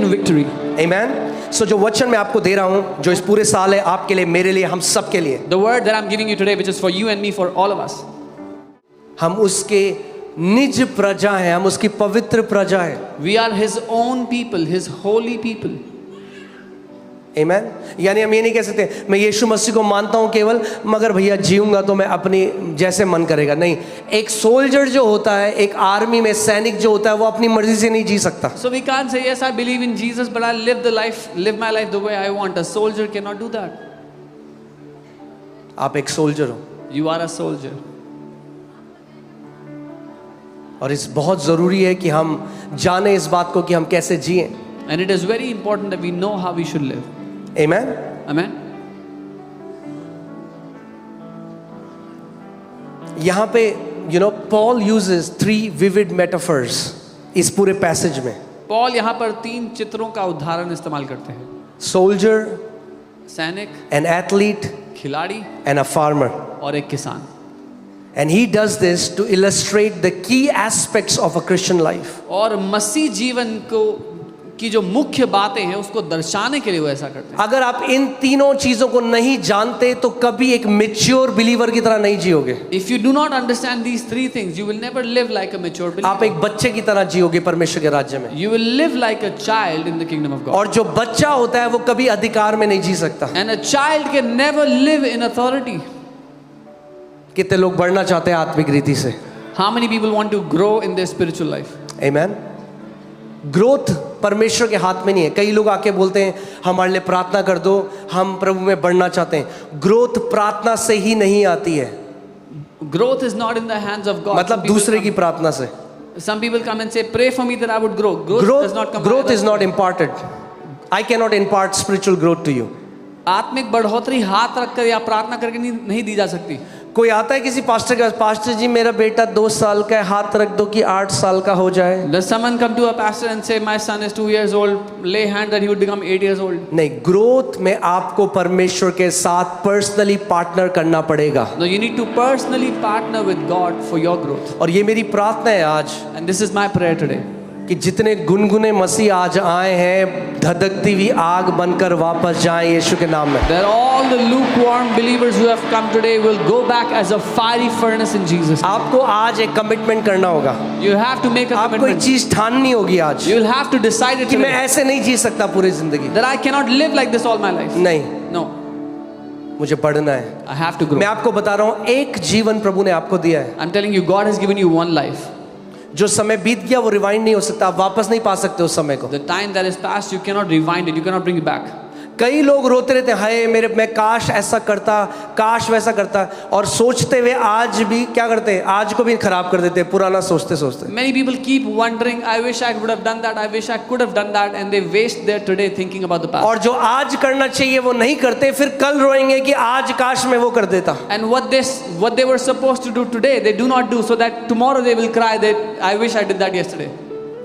and victory. Amen. So जो वचन मैं आपको दे रहा हूँ, जो इस पूरे साल है, आपके लिए, मेरे लिए, हम सब के लिए, The word that I'm giving you today, which is for you and me, for all of us. हम उसके निज प्रजा हैं, हम उसकी पवित्र प्रजा हैं. We are His own people, His holy people. Amen. यानी हम ये नहीं कह सकते मैं यीशु मसीह को मानता हूँ केवल, मगर भैया जीऊंगा तो मैं अपनी जैसे मन करेगा. नहीं, एक सोल्जर जो होता है, एक आर्मी में सैनिक जो होता है, वो अपनी मर्जी से नहीं जी सकता. So we can't say, yes, I believe in Jesus, but I'll live my life the way I want. A soldier cannot do that. आप एक सोल्जर हो. You are a soldier. और इस बहुत ज़रूरी है कि हम जाने इस बात को कि हम कैसे जिएं. And it is very important that we know how we should live. Amen. Amen. यहाँ पे Paul uses 3 vivid metaphors इस पूरे पैसेज में. Paul यहाँ पर 3 चित्रों का उदाहरण इस्तेमाल करते हैं. Soldier, सैनिक, an athlete, खिलाड़ी and a farmer. और एक किसान. And he does this to illustrate the key aspects of a Christian life. और मसीह जीवन की जो मुख्य बातें हैं उसको दर्शाने के लिए वो ऐसा करते हैं. अगर आप इन तीनों चीजों को नहीं जानते तो कभी एक मैच्योर बिलीवर की तरह नहीं जियोगे. If you do not understand these 3 things, you will never live like a mature believer. आप एक बच्चे की तरह जियोगे परमेश्वर के राज्य में. You will live like a child in the kingdom of God. और जो बच्चा होता है वो कभी अधिकार में नहीं जी सकता. And a child can never live in authority. कितने लोग बढ़ना चाहते हैं आत्मिक रीति से? How many people want to grow in their spiritual life? Amen. Growth परमेश्वर के हाथ में नहीं है. कई लोग आके बोलते हैं हमारे लिए प्रार्थना कर दो, हम प्रभु में बढ़ना चाहते हैं. ग्रोथ प्रार्थना से ही नहीं आती है. Growth is not in the hands of God. मतलब दूसरे की प्रार्थना से. Some people come and say, pray for me that I would grow. Growth does not come. Growth is not imparted. I cannot impart spiritual growth to you. आत्मिक बढ़ोतरी हाथ रखकर या प्रार्थना करके नहीं दी जा सकती. कोई आता है किसी पास्टर के पास, पास्टर जी मेरा बेटा 2 साल का है, हाथ रख दो कि 8 साल का हो जाए. Does someone come to a pastor and say, my son is 2 years old, lay hand that he would become 8 years old? नहीं, ग्रोथ में आपको परमेश्वर के साथ पर्सनली पार्टनर करना पड़ेगा. No, you need to personally partner with God for your growth. और ये मेरी प्रार्थना है आज, And this is my prayer today. कि जितने गुनगुने मसीह आज आए हैं, धधकती हुई आग बनकर वापस जाएं यीशु के नाम में. That all the lukewarm believers who have come today will go back as a fiery furnace in Jesus. आपको आज एक कमिटमेंट करना होगा. You have to make a आपको एक commitment. चीज ठाननी होगी आज You will have to decide it कि मैं today, ऐसे नहीं जी सकता पूरी जिंदगी. that I cannot live like this all my life. नहीं, No, मुझे बढ़ना है. I have to grow. मैं आपको बता रहा हूँ, एक जीवन प्रभु ने आपको दिया है. I'm telling you, God has given you one life. जो समय बीत गया वो रिवाइंड नहीं हो सकता. आप वापस नहीं पा सकते उस समय को. The time that is past, you cannot rewind it. You cannot bring it back. कई लोग रोते रहते हैं, हाय मैं काश ऐसा करता, काश वैसा करता, और सोचते हुए आज भी क्या करते हैं, आज को भी खराब कर देते हैं पुराना सोचते सोचते. Many people keep wondering, I wish I would have done that, I wish I could have done that, and they waste their today thinking about the past. और जो आज करना चाहिए वो नहीं करते, फिर कल रोएंगे कि आज काश मैं वो कर देता. And what they were supposed to do today, they do not do, so that tomorrow they will cry that I wish I did that yesterday.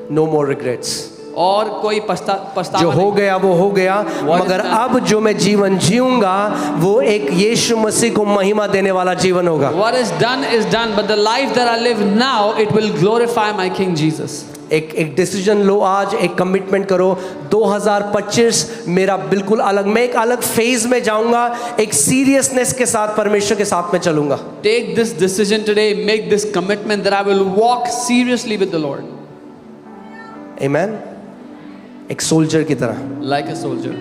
No more regrets. और कोई पछतावा जो हो नहीं. गया वो हो गया, मगर अब जो मैं जीवन जीऊंगा वो एक यीशु मसीह को महिमा देने वाला जीवन होगा. What is done, but the life that I live now, it will glorify my King Jesus. एक डिसीजन लो आज, एक कमिटमेंट करो. 2025 मेरा बिल्कुल अलग, मैं एक अलग फेज में जाऊंगा, एक सीरियसनेस के साथ परमेश्वर के साथ में चलूंगा. Take this decision today, make this commitment that I will walk seriously with the Lord. Amen. एक सोल्जर की तरह. Like a soldier.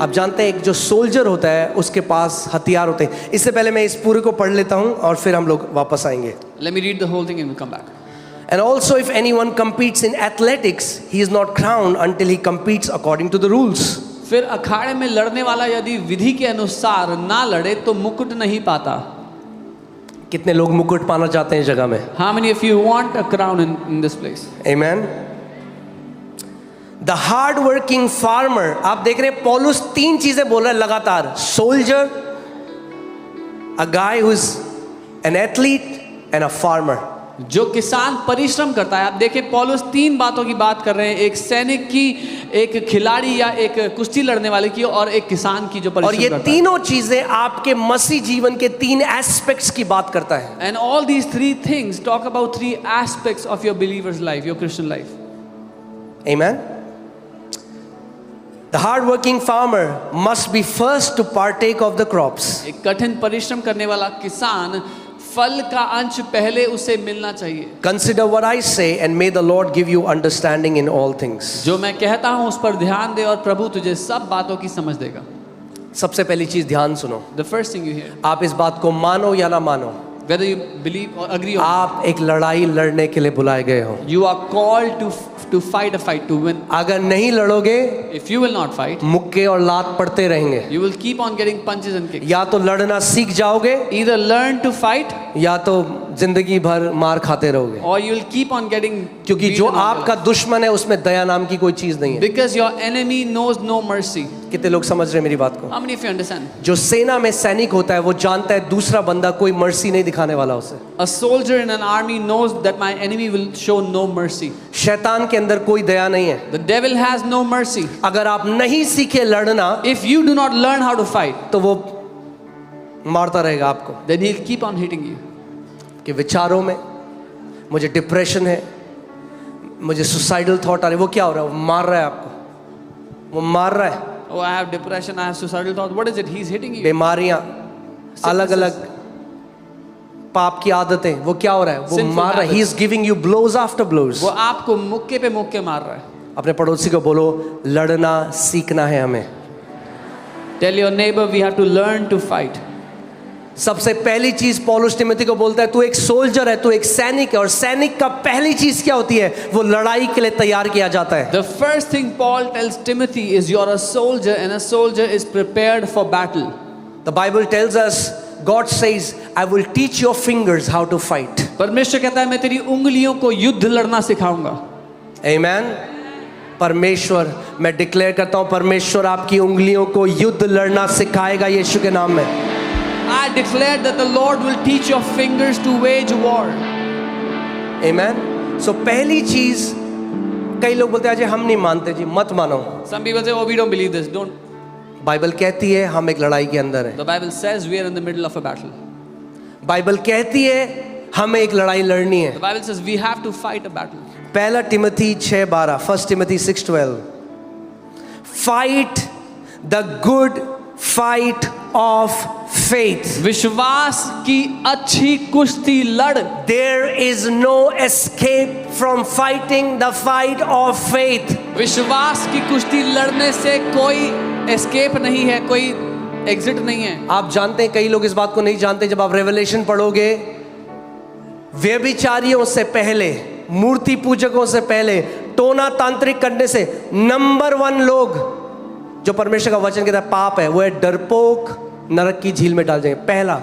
आप जानते हैं एक जो सोल्जर होता है उसके पास हथियार होते हैं. इससे पहले मैं इस पूरे को पढ़ लेता हूं और फिर हम लोग वापस आएंगे. Let me read the whole thing and we'll come back. And also if anyone competes in athletics, he is not crowned until he competes according to the rules. फिर अखाड़े में लड़ने वाला यदि विधि के अनुसार ना लड़े तो मुकुट नहीं पाता. कितने लोग मुकुट पाना चाहते हैं इस जगह में? How many of you want a crown in this place? Amen. The hard working farmer, आप देख रहे हैं पौलुस 3 चीजें बोल रहा है लगातार. Soldier, a guy who is an athlete and a farmer. जो किसान परिश्रम करता है, आप देखें पौलुस 3 बातों की बात कर रहे हैं, एक सैनिक की, एक खिलाड़ी या एक कुश्ती लड़ने वाले की, और एक किसान की जो और परिश्रम ये करता है। तीनों चीजें आपके मसीह जीवन के 3 एस्पेक्ट्स की बात करता है। And all these 3 things talk about 3 aspects of your believer's life, your Christian life. Amen. The hard-working farmer must be first to partake of the crops. एक कठिन परिश्रम करने वाला किसान, फल का अंश पहले उसे मिलना चाहिए। Consider what I say and may the Lord give you understanding in all things. जो मैं कहता हूं उस पर ध्यान दे और प्रभु तुझे सब बातों की समझ देगा। सबसे पहली चीज ध्यान सुनो। The first thing you hear, आप इस बात को मानो या ना मानो, whether you believe or agree or not, आप एक लड़ाई लड़ने के लिए बुलाए गए हो। you are called to fight a fight, to win. अगर नहीं लड़ोगे, If you will not fight, मुक्के और लात पड़ते रहेंगे। you will keep on getting punches and kicks. या तो लड़ना सीख जाओगे, Either learn to fight या तो जिंदगी भर मार खाते रहोगे। or you will keep on getting क्योंकि जो beaten all your आपका life. दुश्मन है उसमें दया नाम की कोई चीज नहीं है। Because your enemy knows no mercy. कितने लोग समझ रहे हैं मेरी बात को? How many of you understand? जो सेना में सैनिक होता है वो जानता है दूसरा बंदा कोई मर्सी नहीं दिखाने वाला उसे। A soldier in an army knows that my enemy will show no mercy. शैतान के अंदर कोई दया नहीं है। The devil has no mercy. अगर आप नहीं सीखे लड़ना If you do not learn how to fight, तो वो मारता रहेगा आपको। then he'll keep on hitting you. कि विचारों में मुझे डिप्रेशन है, मुझे सुसाइडल थॉट आ रहे, वो क्या हो रहा है? वो मार रहा है आपको, वो मार रहा है। Oh, I have depression, I have suicidal thoughts. What is it? He's hitting you. बीमारियां, अलग अलग पाप की आदतें, वो क्या हो रहा है? वो Sinful मार रहा है। He is giving you blows after blows. वो आपको मुक्के पे मुक्के मार रहा है। अपने पड़ोसी को बोलो लड़ना सीखना है हमें। Tell your neighbor we have to learn to fight. सबसे पहली चीज पौलुस तिमोथी को बोलता है, तू एक सोल्जर है, तू एक सैनिक है, और सैनिक का पहली चीज क्या होती है? वो लड़ाई के लिए तैयार किया जाता है। The first thing Paul tells Timothy is you're a soldier and a soldier is prepared for battle. The Bible tells us, God says, I will teach your fingers how to fight. परमेश्वर कहता है मैं तेरी उंगलियों को युद्ध लड़ना सिखाऊंगा। Amen. परमेश्वर, मैं डिक्लेयर करता हूं, परमेश्वर आपकी उंगलियों को युद्ध लड़ना सिखाएगा यीशु के नाम में। I declare that the Lord will teach your fingers to wage war. Amen. So पहली चीज, कई लोग बोलते हैं अजय हम नहीं मानते जी, मत मानो। Some people say, oh, we don't believe this. Don't. Bible कहती है हम एक लड़ाई के अंदर है। The Bible says we are in the middle of a battle. Bible कहती है हमें एक लड़ाई लड़नी है। The Bible says we have to fight a battle. पहला Timothy 6:12, 1 Timothy 6:12, fight the good fight of faith. विश्वास की अच्छी कुश्ती लड़। There is no escape from fighting the fight of faith. विश्वास की कुश्ती लड़ने से कोई एस्केप नहीं है, कोई एग्जिट नहीं है। आप जानते हैं, कई लोग इस बात को नहीं जानते, जब आप रेवलेशन पढ़ोगे, व्यभिचारियों से पहले, मूर्ति पूजकों से पहले, टोना तांत्रिक करने से नंबर 1 लोग जो परमेश्वर का वचन कहता है पाप है, वो है डरपोक, नरक की झील में डाल जाएंगे। पहला,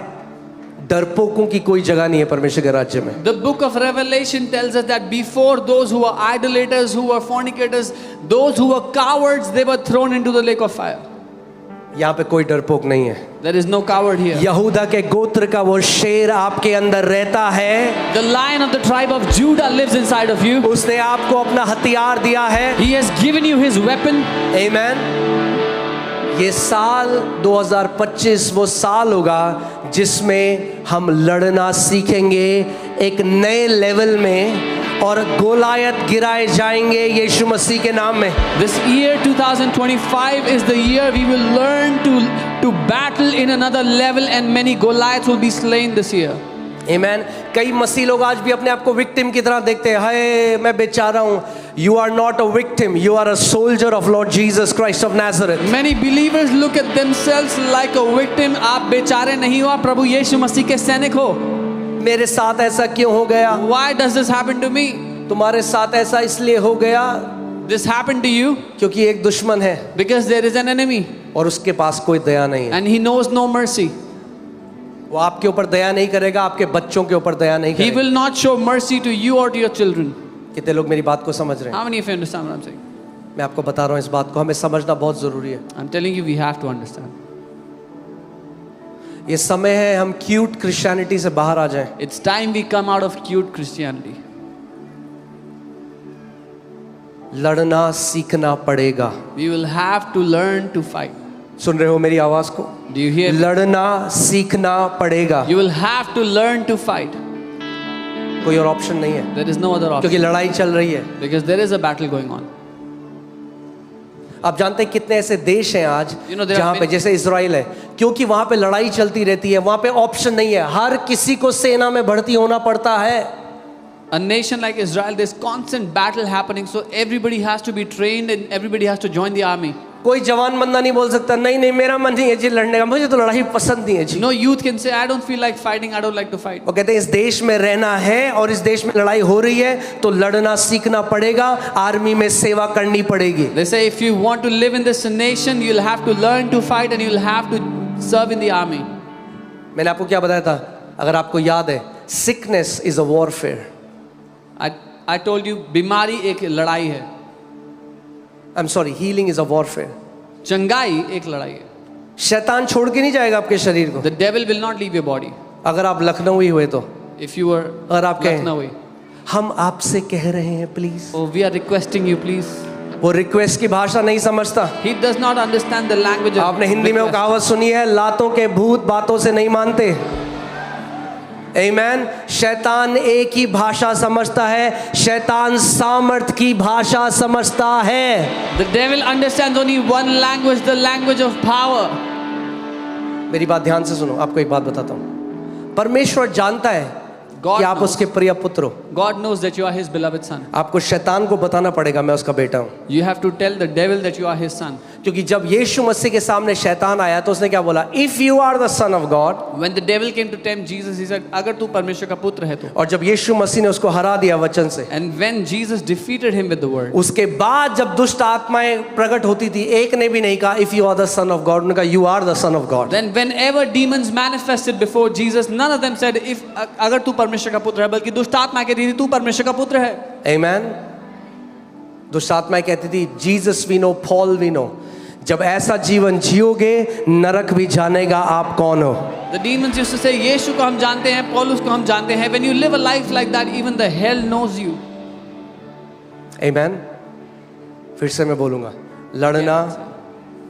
डरपोकों की कोई जगह नहीं है परमेश्वर के राज्य में। The book of Revelation tells us that before those who were idolaters, who were fornicators, those who were cowards, they were thrown into the lake of fire. यहाँ पे कोई डरपोक नहीं है। There is no coward here. यहूदा के गोत्र का वो शेर आपके अंदर रहता है। The lion of the tribe of Judah lives inside of you. उसने आपको अपना हथियार दिया है। He has given you his weapon. Amen. ये साल 2025 वो साल होगा जिसमें हम लड़ना सीखेंगे एक नए लेवल में, और गोलायत गिराए जाएंगे यीशु मसीह के नाम में। This year 2025 is the year we will learn to battle in another level, and many Goliaths will be slain this year. Amen. कई मसीह लोग आज भी अपने आप को विक्टिम की तरह देखते हैं, हाय मैं बेचारा हूँ। You are not a victim, you are a soldier of Lord Jesus Christ of Nazareth. Many believers look at themselves like a victim. आप बेचारे नहीं हो, आप प्रभु यीशु मसीह के सैनिक हो। मेरे साथ ऐसा क्यों हो गया? Why does this happen to me? तुम्हारे साथ ऐसा इसलिए हो गया This happened to you क्योंकि एक दुश्मन है because there is an enemy और उसके पास कोई दया नहीं है। and he knows no mercy. वो आपके ऊपर दया नहीं करेगा, आपके बच्चों के ऊपर दया नहीं He करेगा। will not show mercy to you or to your children. कितने लोग मेरी बात को समझ रहे हैं? How many of you understand what I'm saying? मैं आपको बता रहा हूँ, इस बात को हमें समझना बहुत जरूरी है। I'm telling you, we have to understand. ये समय है हम क्यूट क्रिश्चियनिटी से बाहर आ जाएं। It's time we come out of cute Christianity. लड़ना सीखना पड़ेगा। We will have to learn to fight. सुन रहे हो मेरी आवाज को? Do you hear me? लड़ना सीखना पड़ेगा। You will have to learn to fight. कोई और ऑप्शन नहीं है, There is no other क्योंकि option. लड़ाई चल रही है। Because there is a battle going on. आप जानते हैं कितने ऐसे देश हैं आज You know, there are जहाँ पे, many- जैसे इजराइल है, क्योंकि वहां पे लड़ाई चलती रहती है, वहां पे ऑप्शन नहीं है, हर किसी को सेना में भर्ती होना पड़ता है। A nation like Israel, there's constant battle happening, so everybody has to be trained and everybody has to join the army. कोई जवान बंदा नहीं बोल सकता नहीं नहीं मेरा मन नहीं है जी लड़ने का, मुझे तो लड़ाई पसंद नहीं है जी। No youth can say, I don't feel like fighting, I don't like to fight. वो कहते हैं इस देश में रहना है और इस देश में लड़ाई हो रही है तो लड़ना सीखना पड़ेगा, आर्मी में सेवा करनी पड़ेगी। They say if you want to live in this nation, you'll have to learn to fight and you'll have to serve in the army. मैंने आपको क्या बताया था, अगर आपको याद है, sickness is a warfare. I told you, बीमारी एक लड़ाई है, I am sorry, healing is a warfare. चंगाई एक लड़ाई है. शैतान छोड़ के नहीं जाएगा आपके शरीर को। The devil will not leave your body. अगर आप लखनऊई हुए तो, If you were और आप कहें Lucknowi, हम आपसे कह रहे हैं please, oh, we are requesting you, please. वो रिक्वेस्ट की भाषा नहीं समझता। He does not understand the language of आपने हिंदी में वो request. कहावत सुनी है, लातों के भूत बातों से नहीं मानते। आमीन। शैतान एक ही भाषा समझता है, शैतान सामर्थ की भाषा समझता है। The devil understands only one language, the language of power. मेरी बात ध्यान से सुनो, आपको एक बात बताता हूँ। परमेश्वर जानता है God कि आप knows. उसके प्रिय पुत्र हो। God knows that you are his beloved son. आपको शैतान को बताना पड़ेगा मैं उसका बेटा हूँ, You have to tell the devil that you are his son. क्योंकि जब यीशु मसीह के सामने शैतान आया तो उसने क्या बोला, if you are the son of God. When the devil came to tempt Jesus, he said, अगर तू परमेश्वर का पुत्र है तो. और जब यीशु मसीह ने उसको हरा दिया वचन से, And when Jesus defeated him with the word, उसके बाद जब दुष्ट आत्माएं प्रकट होती थी, एक ने भी नहीं कहा if you are the son of God, उन्होंने कहा you are the son of God. then whenever demons manifested before Jesus, none of them said, if अगर तू परमेश्वर का पुत्र है, बल्कि दुष्ट आत्मा कहती थी तू परमेश्वर का पुत्र है. आमीन। दुष्ट आत्माएं कहती थी Jesus we know, Paul we know. जब ऐसा जीवन जियोगे नरक भी जानेगा आप कौन हो। The demons used to say, यीशु को हम जानते हैं, पौलुस को हम जानते हैं. When you live a life like that, even the hell knows you. आमीन। फिर से मैं बोलूंगा, लड़ना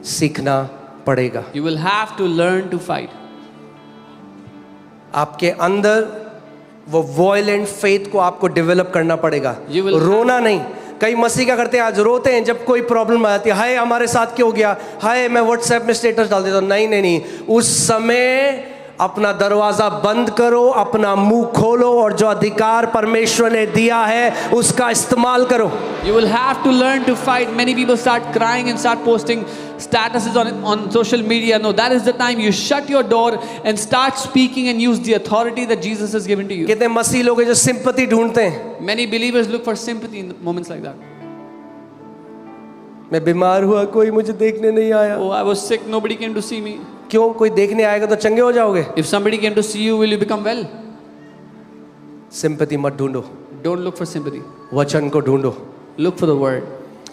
सीखना पड़ेगा। You will have to learn to fight. आपके अंदर वो वॉयलेंट फेथ को आपको डेवलप करना पड़ेगा। You will- रोना नहीं। कई मसीह क्या करते हैं, आज रोते हैं जब कोई प्रॉब्लम आ जाती है, हाय हमारे साथ क्यों गया, हाय मैं व्हाट्सएप में स्टेटस डाल देता हूँ। नहीं नहीं नहीं, उस समय अपना दरवाजा बंद करो, अपना मुंह खोलो और जो अधिकार परमेश्वर ने दिया है उसका इस्तेमाल करो। You will have to learn to fight. Many people start crying and start posting statuses on social media. No, that is the time you shut your door and start speaking and use the authority that Jesus has given to you. कितने मसीह लोग हैं जो sympathy ढूंढते हैं। Many believers look for sympathy in moments like that. मैं बीमार हुआ, कोई मुझे देखने नहीं आया। Oh, I was sick, nobody came to see me. क्यों? कोई देखने आएगा तो चंगे हो जाओगे। If somebody came to see you, will you become well? Sympathy मत ढूंढो, Don't look for sympathy. वचन को ढूंढो, Look for the word.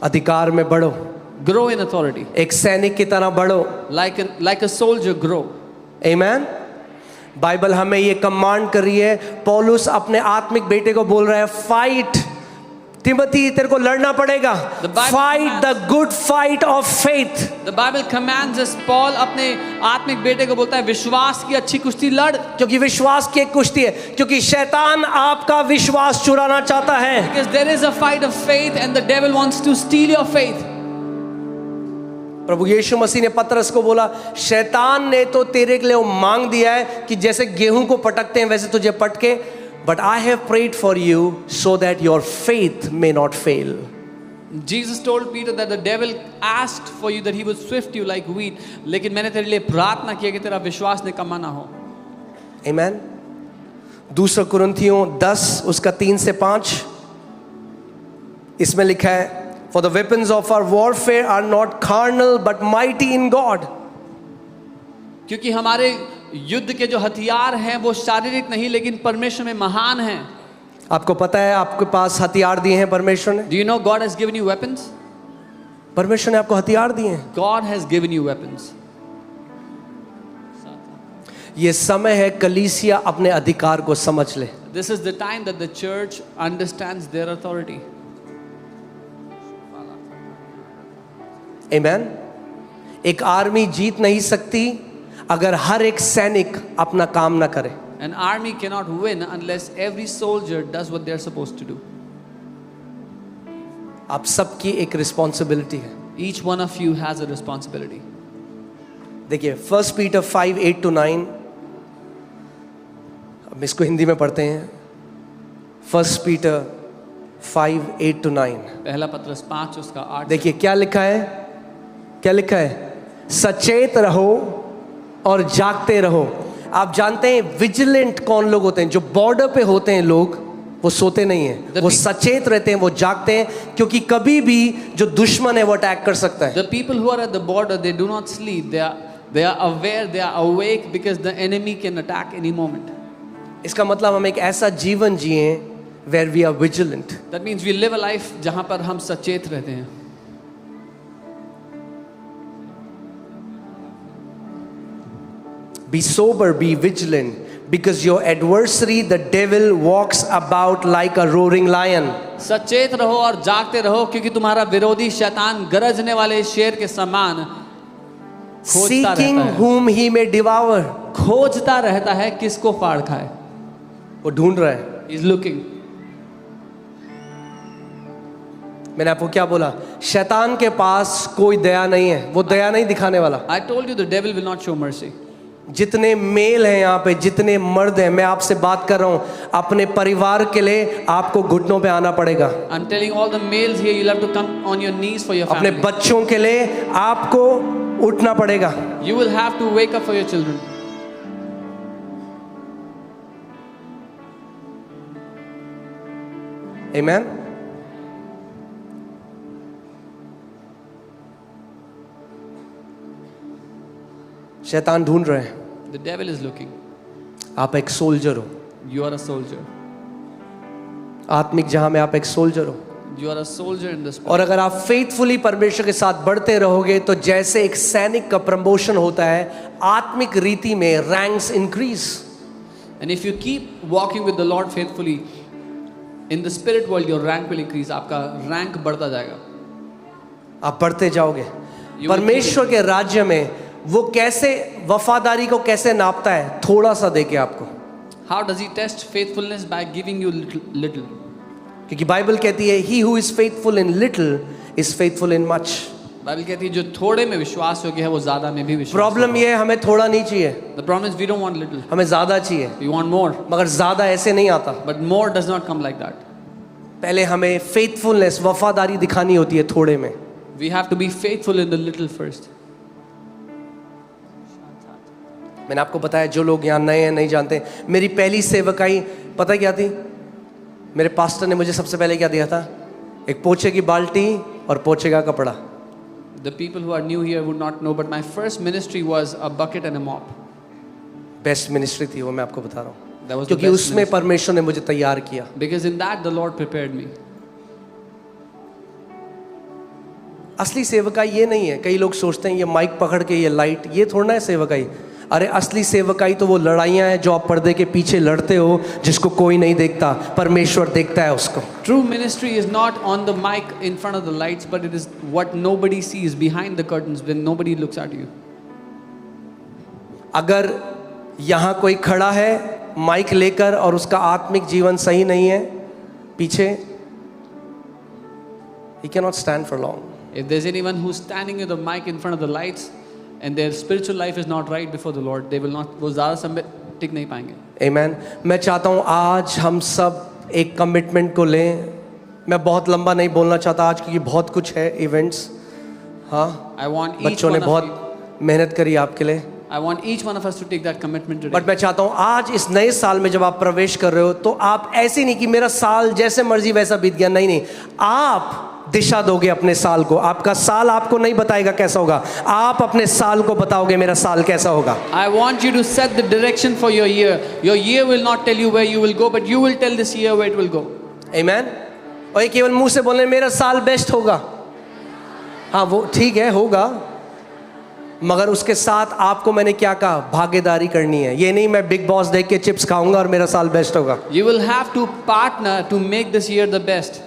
अधिकार में बढ़ो, Grow in authority. एक सैनिक की तरह बढ़ो। Like a soldier, grow. आमीन। बाइबल हमें ये कमांड कर रही है, पौलुस अपने आत्मिक बेटे को बोल रहा है, फाइट तिमोथी, तेरे को लड़ना पड़ेगा। The Bible fight the good fight of faith. The Bible commands us. Paul अपने आत्मिक बेटे को बोलता है, विश्वास की अच्छी कुश्ती लड़. क्योंकि विश्वास की एक कुश्ती है, क्योंकि शैतान आपका विश्वास चुराना चाहता है। Because there is a fight of faith and the devil wants to steal your faith. प्रभु यीशु मसीह ने पतरस को बोला, शैतान ने तो तेरे के लिए वो मांग दिया है कि जैसे गेहूं को पटकते हैं वैसे तुझे पटके, but I have prayed for you so that your faith may not fail. Jesus told Peter that the devil asked for you that he would swift you like wheat. लेकिन मैंने तेरे लिए प्रार्थना किया कि तेरा विश्वास निकम्मा ना हो. आमीन। दूसरा कुरिन्थियों 10 उसका 3 से 5, इसमें लिखा है, For the weapons of our warfare are not carnal but mighty in God. क्योंकि हमारे युद्ध के जो हथियार हैं वो शारीरिक नहीं लेकिन परमेश्वर में महान हैं. आपको पता है आपके पास हथियार दिए हैं परमेश्वर ने। Do you know God has given you weapons? परमेश्वर ने आपको हथियार दिए हैं। God has given you weapons. ये समय है कलीसिया अपने अधिकार को समझ ले। This is the time that the church understands their authority. आमेन। एक आर्मी जीत नहीं सकती अगर हर एक सैनिक अपना काम ना करे। An army cannot win unless every soldier does what they're supposed to do. आप सबकी एक रिस्पॉन्सिबिलिटी है। Each one of you has a responsibility. देखिए 1 पीटर 5:8-9, अब इसको हिंदी में पढ़ते हैं। 1 पीटर 5:8-9, पहला पत्रस 5 उसका 8। देखिए क्या लिखा है, क्या लिखा है? सचेत रहो और जागते रहो। आप जानते हैं विजिलेंट कौन लोग होते हैं? जो बॉर्डर पे होते हैं लोग, वो सोते नहीं हैं, वो सचेत रहते हैं, वो जागते हैं, क्योंकि कभी भी जो दुश्मन है वो अटैक कर सकता है। The people who are at the border, they do not sleep. They are aware, they are awake because the enemy can attack any moment. इसका मतलब हम एक ऐसा जीवन जिए where we are vigilant. That means we live a life जहाँ पर हम सचेत रहते हैं। Be sober, be vigilant, because your adversary, the devil, walks about like a roaring lion. सचेत रहो और जागते रहो, क्योंकि तुम्हारा विरोधी शैतान गरजने वाले शेर के समान खोजता Seeking रहता है। whom he may devour. खोजता रहता है किसको फाड़ खाए। वो ढूंढ रहा है। He is looking. मैंने आपको क्या बोला? शैतान के पास कोई दया नहीं है, वो दया नहीं दिखाने वाला। I told you the devil will not show mercy. जितने मेल हैं यहाँ पे, जितने मर्द हैं, मैं आपसे बात कर रहा हूँ, अपने परिवार के लिए आपको घुटनों पे आना पड़ेगा। I'm telling all the males here, you'll have to come on your knees for your अपने family. बच्चों के लिए आपको उठना पड़ेगा। You will have to wake up for your children. Amen? शैतान ढूंढ रहे हैं। The devil is looking. आप एक सोल्जर हो, You are a soldier. आत्मिक जहां में आप एक सोल्जर हो। You are a soldier in the spirit. और अगर आप फेथफुली परमेश्वर के साथ बढ़ते रहोगे तो जैसे एक सैनिक का प्रमोशन होता है, आत्मिक रीति में ranks increase. And if you keep walking with the Lord faithfully, in the spirit world, your rank will increase. आपका rank बढ़ता जाएगा. आप बढ़ते जाओगे। will परमेश्वर के राज्य में वो कैसे वफादारी को कैसे नापता है? थोड़ा सा देके आपको। How does he test faithfulness? By giving you little. क्योंकि बाइबल कहती है he who is faithful in little is faithful in much. Bible कहती है जो थोड़े में विश्वास योग्य है वो ज्यादा में भी विश्वास। प्रॉब्लम ये है, हमें थोड़ा नहीं चाहिए, The problem is we don't want little. हमें ज्यादा चाहिए। We want more. मगर ज्यादा ऐसे नहीं आता। But more does not come like that. पहले हमें फेथफुलनेस, वफादारी दिखानी होती है थोड़े में। We have to be faithful in the little first. मैंने आपको बताया, जो लोग यहाँ नए हैं नहीं जानते, मेरी पहली सेवकाई पता क्या थी? मेरे पास्टर ने मुझे सबसे पहले क्या दिया था? एक पोछे की बाल्टी और पोछे का कपड़ा। The people who are new here would not know, but my first ministry was a bucket and a mop. Best ministry थी वो, मैं आपको बता रहा हूँ, That was the क्योंकि best उसमें ministry. परमेश्वर ने मुझे तैयार किया। Because in that the Lord prepared me. असली सेवकाई ये नहीं है। कई लोग सोचते हैं ये माइक पकड़ के ये लाइट, ये थोड़ा ना है सेवकाई। अरे असली सेवकाई तो वो लड़ाइयाँ हैं जो आप पर्दे के पीछे लड़ते हो, जिसको कोई नहीं देखता, परमेश्वर देखता है उसको। True ministry is not on the mic in front of the lights, but it is what nobody sees behind the curtains when nobody looks at you. अगर यहाँ कोई खड़ा है माइक लेकर और उसका आत्मिक जीवन सही नहीं है पीछे, he cannot stand for long. If there's anyone who's standing with a mic in front of the lights and their spiritual life is not right before the Lord, they will not, वो ज़्यादा समय टिक नहीं पाएंगे। Amen. मैं चाहता हूँ आज हम सब एक कमिटमेंट को लें। मैं बहुत लंबा नहीं बोलना चाहता आज, क्योंकि बहुत कुछ है इवेंट्स। हाँ, I want each बच्चों ने one of बहुत you, मेहनत करी आपके लिए। I want each one of us to take that commitment today. But मैं चाहता हूँ आज इस नए साल में जब आप प्रवेश कर रहे हो तो आप ऐसे नहीं कि मेरा साल जैसे मर्जी वैसा बीत गया, नहीं, आप दिशा दोगे अपने साल को। आपका साल आपको नहीं बताएगा कैसा होगा, आप अपने साल को बताओगे मेरा साल कैसा होगा। I want you to set the direction for your year. Your year will not tell you where you will go, but you will tell this year where it will go. Amen. और ये केवल मुंह से बोलने मेरा साल best होगा, हाँ वो ठीक है होगा, मगर उसके साथ आपको मैंने क्या कहा, भागीदारी करनी है। ये नहीं मैं बिग बॉस देख के चिप्स खाऊंगा और मेरा साल बेस्ट होगा। You will have to partner to make this year the best.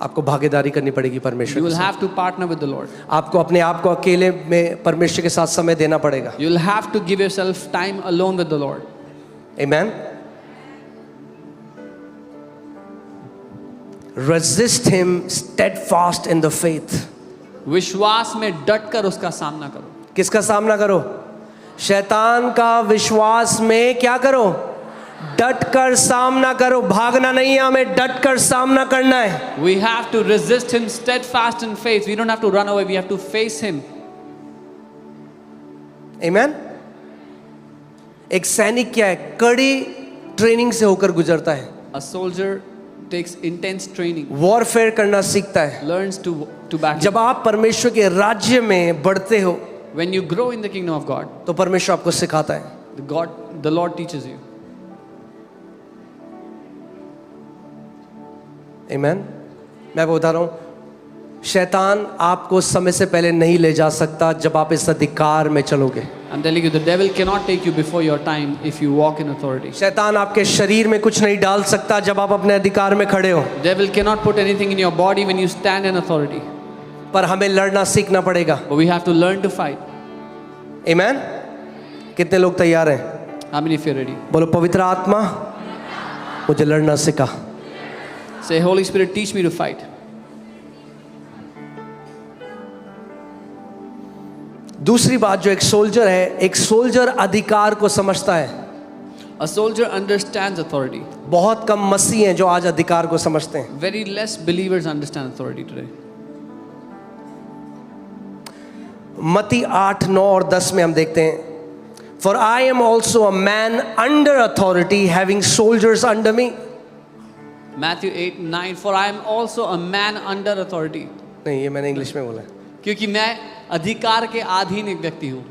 आपको भागीदारी करनी पड़ेगी परमेश्वर You के will साथ। have to partner with the Lord. आपको अपने आप को अकेले में परमेश्वर के साथ समय देना पड़ेगा। You will have to give yourself time alone with the Lord. Amen. Resist him steadfast in the faith. विश्वास में डट कर उसका सामना करो। किसका सामना करो? शैतान का विश्वास में क्या करो? डट कर सामना करो। भागना नहीं है, हमें डट कर सामना करना है। We have to resist him steadfast in faith. We don't have to run away. We have to face him. Amen. एक सैनिक क्या है? कड़ी ट्रेनिंग से होकर गुजरता है। A soldier takes intense training, warfare करना सीखता है। learns to battle. जब आप परमेश्वर के राज्य में बढ़ते हो When you grow in the kingdom of God, तो परमेश्वर आपको सिखाता है। the Lord teaches you. Amen. मैं आपको बता रहा हूं, शैतान आपको समय से पहले नहीं ले जा सकता जब आप इस अधिकार में चलोगे। I'm telling you, the devil cannot take you before your time if you walk in authority. शैतान आपके शरीर में कुछ नहीं डाल सकता जब आप अपने अधिकार में खड़े हो। Devil cannot put anything in your body when you stand in authority. पर हमें लड़ना सीखना पड़ेगा। But we have to learn to fight. Amen. कितने लोग तैयार हैं? How many of you are ready? बोलो, पवित्र आत्मा मुझे लड़ना सिखा। Say, Holy Spirit, teach me to fight. दूसरी बात, जो एक सोल्जर है, एक सोल्जर अधिकार को समझता है। A soldier understands authority. बहुत कम मसीह हैं जो आज अधिकार को समझते हैं। Very less believers understand authority today. मत्ती 8, 9 और 10 में हम देखते हैं, For I am also a man under authority, having soldiers under me. Matthew 8, 9. For I am also a man under authority. नहीं, ये मैंने इंग्लिश में बोला है। क्योंकि मैं अधिकार के अधीन एक व्यक्ति हूँ।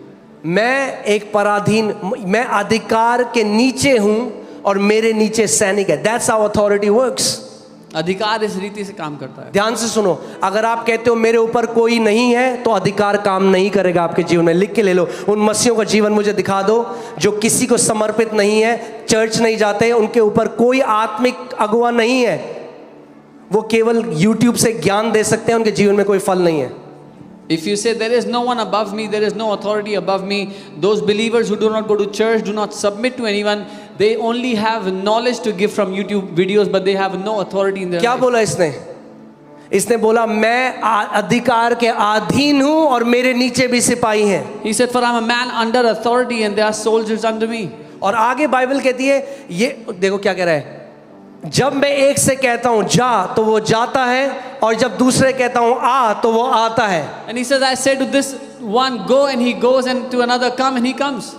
मैं एक पराधीन, मैं अधिकार के नीचे हूं और मेरे नीचे सैनिक है। That's how authority works. अधिकार इस रीति से काम करता है। ध्यान से सुनो, अगर आप कहते हो मेरे ऊपर कोई नहीं है तो अधिकार काम नहीं करेगा आपके जीवन में। लिख के ले लो, उन मसीहों का जीवन मुझे दिखा दो जो किसी को समर्पित नहीं है, चर्च नहीं जाते, उनके ऊपर कोई आत्मिक अगुवा नहीं है, वो केवल YouTube से ज्ञान दे सकते हैं, उनके जीवन में कोई फल नहीं है। If you say there is no one above me, there is no authority above me, those believers who do not go to church, do not submit to anyone, they only have knowledge to give from YouTube videos, but they have no authority in their क्या life. बोला इसने? इसने बोला मैं अधिकार के अधीन हूं और मेरे नीचे भी सिपाही हैं। He said, for I am a man under authority and there are soldiers under me. और आगे बाइबल कहती है, ये देखो क्या कह रहा है, जब मैं एक से कहता हूं जा तो वो जाता है, और जब दूसरे कहता हूं आ तो वो आता है। And he says, I say to this one, go, and he goes, and to another, come, and he comes.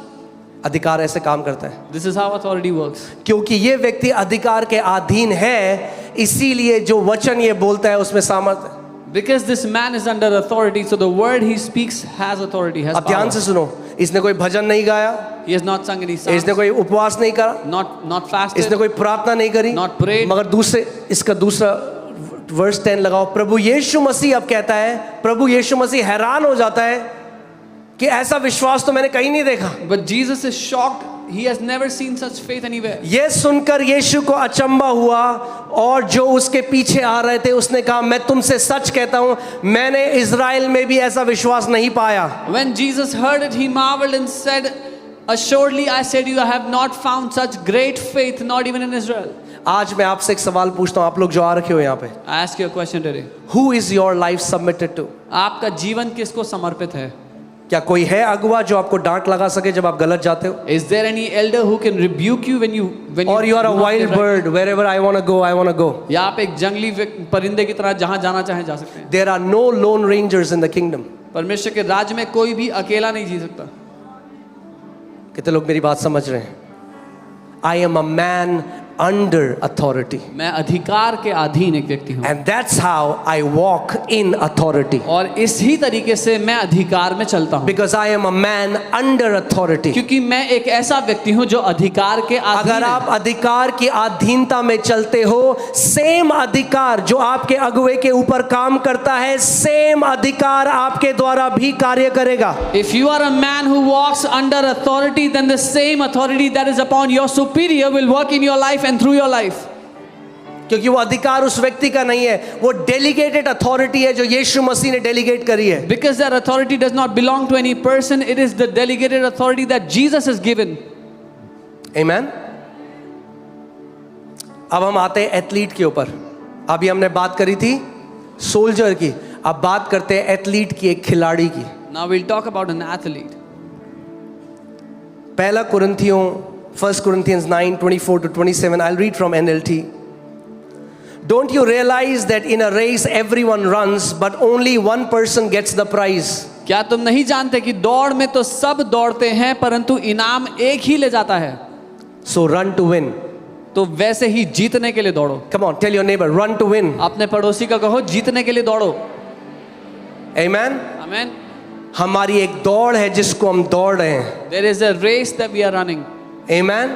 अधिकार ऐसे काम करता है। This is how authority works. क्योंकि ये व्यक्ति अधिकार के अधीन है, इसीलिए जो वचन ये बोलता है उसमें सामर्थ है। Because this man is under authority, so the word he speaks has authority, has अब ध्यान power. से सुनो, इसने कोई भजन नहीं गाया, He has not sung any songs, इसने कोई उपवास नहीं करा, not fasted, इसने कोई प्रार्थना नहीं करी, not prayed. मगर इसका दूसरा वर्स 10 लगाओ। प्रभु यीशु मसीह अब कहता है, प्रभु यीशु मसीह हैरान हो जाता है कि ऐसा विश्वास तो मैंने कहीं नहीं देखा। But Jesus is shocked. He has never seen such faith anywhere. ये सुनकर यीशु को अचंबा हुआ, और जो उसके पीछे आ रहे थे उसने कहा, मैं तुमसे सच कहता हूं, मैंने इज़राइल में भी ऐसा विश्वास नहीं पाया। When Jesus heard it, he marveled and said, assuredly I say to you, I have not found such great faith, not even in Israel. आज मैं आपसे एक सवाल पूछता हूं, आप लोग जो आ रखे हो यहाँ पे, I ask you a question today. Who is your life submitted to? आपका जीवन किसको समर्पित है? क्या कोई है अगुवा जो आपको डांट लगा सके जब आप गलत जाते हो? Is there any elder who can rebuke you when you Or you are a do not wild get right? bird, wherever I want to go, I want to go. या आप एक जंगली परिंदे की तरह जहां जाना चाहे जा सकते हैं। There are no lone rangers in the kingdom. परमेश्वर के राज्य में कोई भी अकेला नहीं जी सकता। कितने लोग मेरी बात समझ रहे हैं? I am a man under authority. मैं अधिकार के अधीन एक व्यक्ति हूँ। And that's how I walk in authority. और इसी तरीके से मैं अधिकार में चलता हूँ। Because I am a man under authority. क्योंकि मैं एक ऐसा व्यक्ति हूँ जो अधिकार के अधीन अगर है। आप अधिकार की अधीनता में चलते हो, सेम अधिकार जो आपके अगुवे के ऊपर काम करता है, सेम अधिकार आपके द्वारा भी कार्य करेगा। If you are a man who walks under authority, then the same authority that is upon your superior will work in your life and through your life. क्योंकि वो अधिकार उस व्यक्ति का नहीं है, वो डेलीगेटेड अथॉरिटी है जो यीशु मसीह ने डेलीगेट करी है। Because that authority does not belong to any person, it is the delegated authority that Jesus has given. Amen. अब हम आते हैं एथलीट के ऊपर। अभी हमने बात करी थी सोल्जर की, अब बात करते हैं एथलीट की, एक खिलाड़ी की। Now we'll talk about an athlete. पहला कुरिन्थियों 1 Corinthians 9:24-27, I'll read from NLT. Don't you realize that in a race everyone runs, but only one person gets the prize? क्या तुम नहीं जानते कि दौड़ में तो सब दौड़ते हैं परंतु इनाम एक ही ले जाता है। So run to win. तो वैसे ही जीतने के लिए दौड़ो। Come on, tell your neighbor, run to win. अपने पड़ोसी का कहो जीतने के लिए दौड़ो। Amen. Amen. हमारी एक दौड़ है जिसको हम दौड़ रहे हैं। There is a race that we are running. Amen.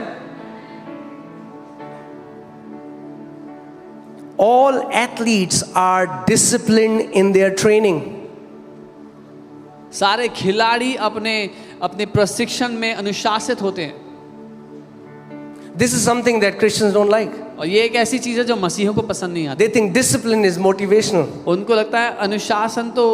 All athletes are disciplined in their training. सारे खिलाड़ी अपने अपने प्रशिक्षण में अनुशासित होते हैं। This is something that Christians don't like. और ये एक ऐसी चीज है जो मसीहों को पसंद नहीं आती। They think discipline is motivational. उनको लगता है अनुशासन तो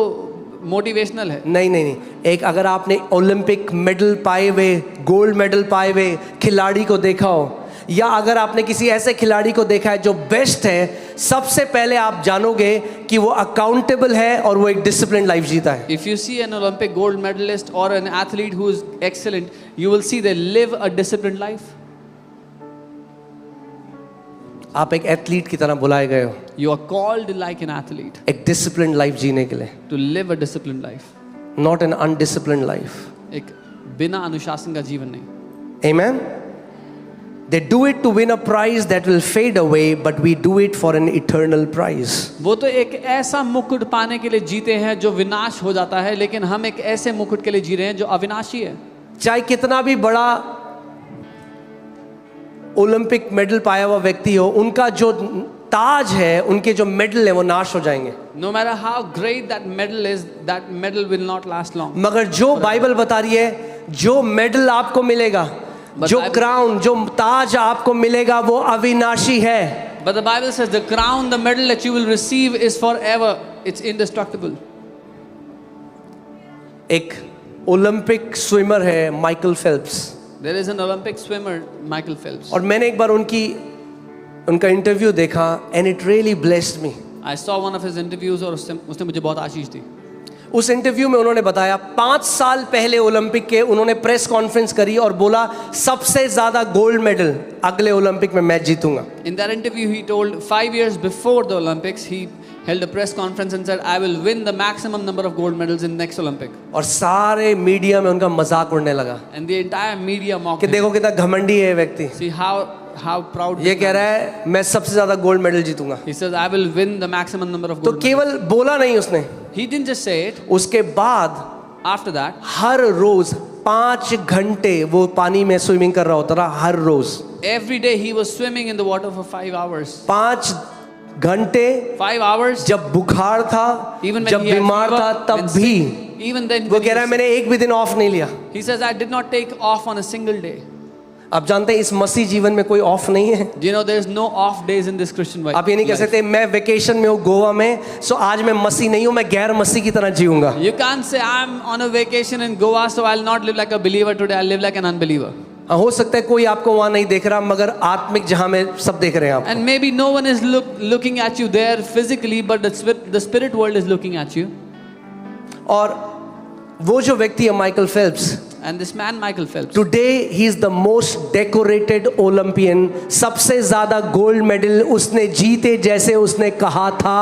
मोटिवेशनल है। नहीं नहीं नहीं, एक अगर आपने ओलंपिक मेडल पाए हुए, गोल्ड मेडल पाए हुए खिलाड़ी को देखा हो, या अगर आपने किसी ऐसे खिलाड़ी को देखा है जो बेस्ट है, सबसे पहले आप जानोगे कि वो अकाउंटेबल है और वो एक डिसिप्लिन लाइफ जीता है। If you see an Olympic gold medalist or an athlete who is excellent, you will see they live a disciplined life. आप एक एथलीट की तरह बुलाए गए हो You are called like an athlete एक डिसिप्लिन लाइफ जीने के लिए, to live a disciplined life. Not an undisciplined life. एक बिना अनुशासन का जीवन नहीं। Amen. They do it to win a prize that will fade away, but we do it for an eternal prize. वो तो एक ऐसा मुकुट पाने के लिए जीते हैं जो विनाश हो जाता है, लेकिन हम एक ऐसे मुकुट के लिए जी रहे हैं जो अविनाशी है। चाहे कितना भी बड़ा ओलंपिक मेडल पाया हुआ व्यक्ति हो, उनका जो ताज है, उनके जो मेडल है वो नाश हो जाएंगे। No matter how great that medal is, that medal will not last long. मगर जो बाइबल बता रही है, जो मेडल आपको मिलेगा, जो क्राउन, जो ताज आपको मिलेगा, वो अविनाशी है। But the Bible says the crown, the medal that you will receive is forever. It's indestructible. एक ओलंपिक स्विमर है Michael Phelps, There is an Olympic swimmer, Michael Phelps. और मैंने एक बार उनका इंटरव्यू देखा, and it really blessed me. I saw one of his interviews और उसने मुझे बहुत आशीष दी। उस इंटरव्यू में उन्होंने बताया 5 साल पहले ओलंपिक के उन्होंने प्रेस कॉन्फ्रेंस करी और बोला सबसे ज्यादा गोल्ड मेडल अगले ओलंपिक में मैं जीतूंगा। In that interview he told 5 years before the Olympics he held a press conference and said I will win the maximum number of gold medals in next Olympic. और सारे media में उनका मजाक उड़ने लगा And the entire media mocked कि him. देखो कितना घमंडी है व्यक्ति, See how proud ये कह रहा है मैं सबसे ज्यादा गोल्ड मेडल जीतूंगा। he says I will win the maximum number of तो gold केवल बोला नहीं उसने, medals. He didn't just say it. उसके बाद After that हर रोज 5 घंटे वो पानी में स्विमिंग कर रहा होता था, हर रोज every day he was swimming in the water for 5 hours. 5 घंटे 5 hours. जब बुखार था, Even when जब he had बीमार fever, था, तब when भी sick, even then वो when कह he रहा है was मैंने एक भी दिन ऑफ नहीं लिया। sick, he says I did not take off on a single day. आप जानते हैं इस मसीह जीवन में कोई ऑफ नहीं है। Do you know there is no off days in this Christian life? आप ये नहीं कह सकते मैं वेकेशन में हूँ गोवा में, सो आज मैं मसीह नहीं हूँ, मैं गैर मसीह की तरह जीऊंगा। You can't say I'm on a vacation in Goa so I'll not live like a believer today, I'll live like an unbeliever. हो सकता है कोई आपको वहां नहीं देख रहा, मगर आत्मिक जहां में सब देख रहे हैं आप। And maybe no one is looking at you there physically, but the spirit world is looking at you. और वो जो व्यक्ति है Michael Phelps, And this man Michael Phelps, today he is the most decorated Olympian. सबसे ज्यादा gold medal उसने जीते जैसे उसने कहा था,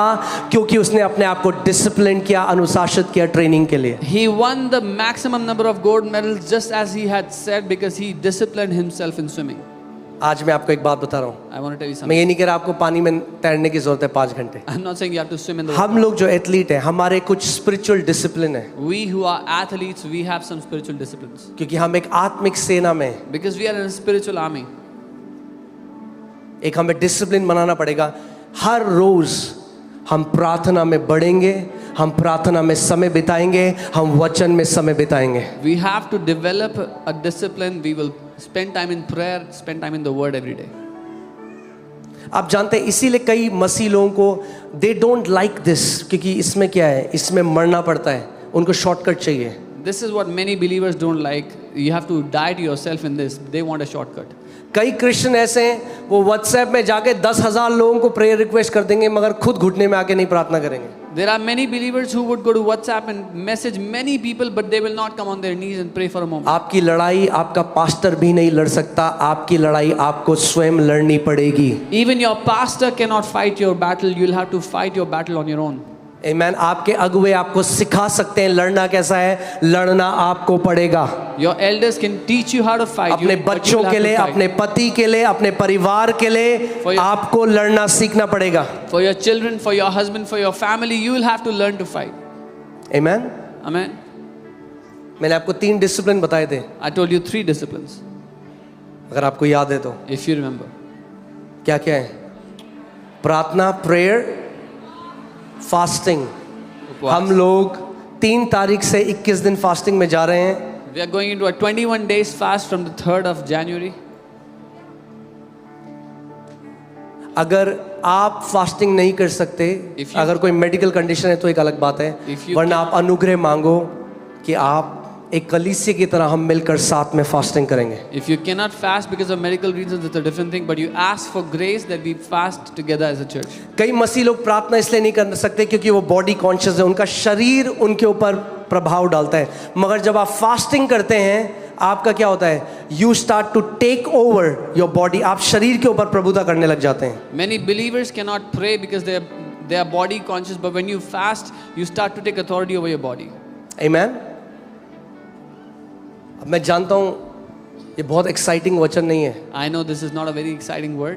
क्योंकि उसने अपने आप को डिसिप्लिन किया, अनुशासित किया ट्रेनिंग के लिए। he won the maximum number of gold medals just as he had said because he disciplined himself in swimming. आज मैं आपको एक बात बता रहा हूँ, I want to tell you मैं something. ये नहीं कह रहा आपको पानी में तैरने की जरूरत है 5 घंटे। I'm not saying you have to swim in the water. हम लोग जो एथलीट हैं, हमारे कुछ स्पिरिचुअल डिसिप्लिन है, We who are athletes, we have some spiritual disciplines. क्योंकि हम एक आत्मिक सेना में हैं। Because we are in a spiritual army. एक हमें डिसिप्लिन बनाना पड़ेगा। हर रोज हम प्रार्थना में बढ़ेंगे, हम प्रार्थना में समय बिताएंगे, हम वचन में समय बिताएंगे। We have to develop a discipline. We will spend time in prayer, spend time in the word every day. आप जानते हैं इसीलिए कई मसीह लोगों को दे डोंट लाइक दिस, क्योंकि इसमें क्या है, इसमें मरना पड़ता है, उनको शॉर्टकट चाहिए। This is what many believers don't like. You have to die to yourself in this. They want a shortcut. कई क्रिश्चियन ऐसे हैं, वो व्हाट्सएप में जाके 10,000 लोगों को प्रेयर रिक्वेस्ट कर देंगे, मगर खुद घुटने में आके नहीं प्रार्थना करेंगे। There are many believers who would go to WhatsApp and message many people, but they will not come on their knees and pray for a moment. आपकी लड़ाई आपका पास्टर भी नहीं लड़ सकता, आपकी लड़ाई आपको स्वयं लड़नी पड़ेगी। Even your pastor cannot fight your battle. You'll have to fight your battle on your own. आमीन। आपके अगुवे आपको सिखा सकते हैं लड़ना कैसा है, लड़ना आपको पड़ेगा। Your elders can teach you how to fight. अपने but you बच्चों will के have लिए, to fight. अपने पति के लिए, अपने परिवार के लिए For your- आपको लड़ना सीखना पड़ेगा। For your children, for your husband, for your family, you will have to learn to fight. आमीन। Amen. मैंने आपको 3 डिसिप्लिन बताए थे, I told you 3 disciplines, अगर आपको याद है तो। if you remember. क्या क्या है? प्रार्थना, प्रेयर, फास्टिंग। हम लोग 3 तारीख से 21 दिन फास्टिंग में जा रहे हैं। We are going into a 21 days fast from the 3rd of January. अगर आप फास्टिंग नहीं कर सकते, If you- अगर कोई मेडिकल कंडीशन है तो एक अलग बात है, If you वरना आप अनुग्रह मांगो कि आप एक कलीसिया की तरह हम मिलकर साथ में फास्टिंग करेंगे। If you cannot fast because of medical reasons, it's a different thing, but you ask for grace that we fast together as a church. कई मसीह लोग प्रार्थना इसलिए नहीं कर सकते क्योंकि वो बॉडी कॉन्शियस है, उनका शरीर उनके ऊपर प्रभाव डालता है। मगर जब आप फास्टिंग करते हैं, आपका क्या होता है, you start to take over your body, आप शरीर के ऊपर प्रभुता करने लग जाते हैं। Many believers cannot pray because they are body conscious, but when you fast, you start to take authority over your body. आमीन। अब मैं जानता हूँ ये बहुत एक्साइटिंग वचन नहीं है, I know this is not a very exciting word,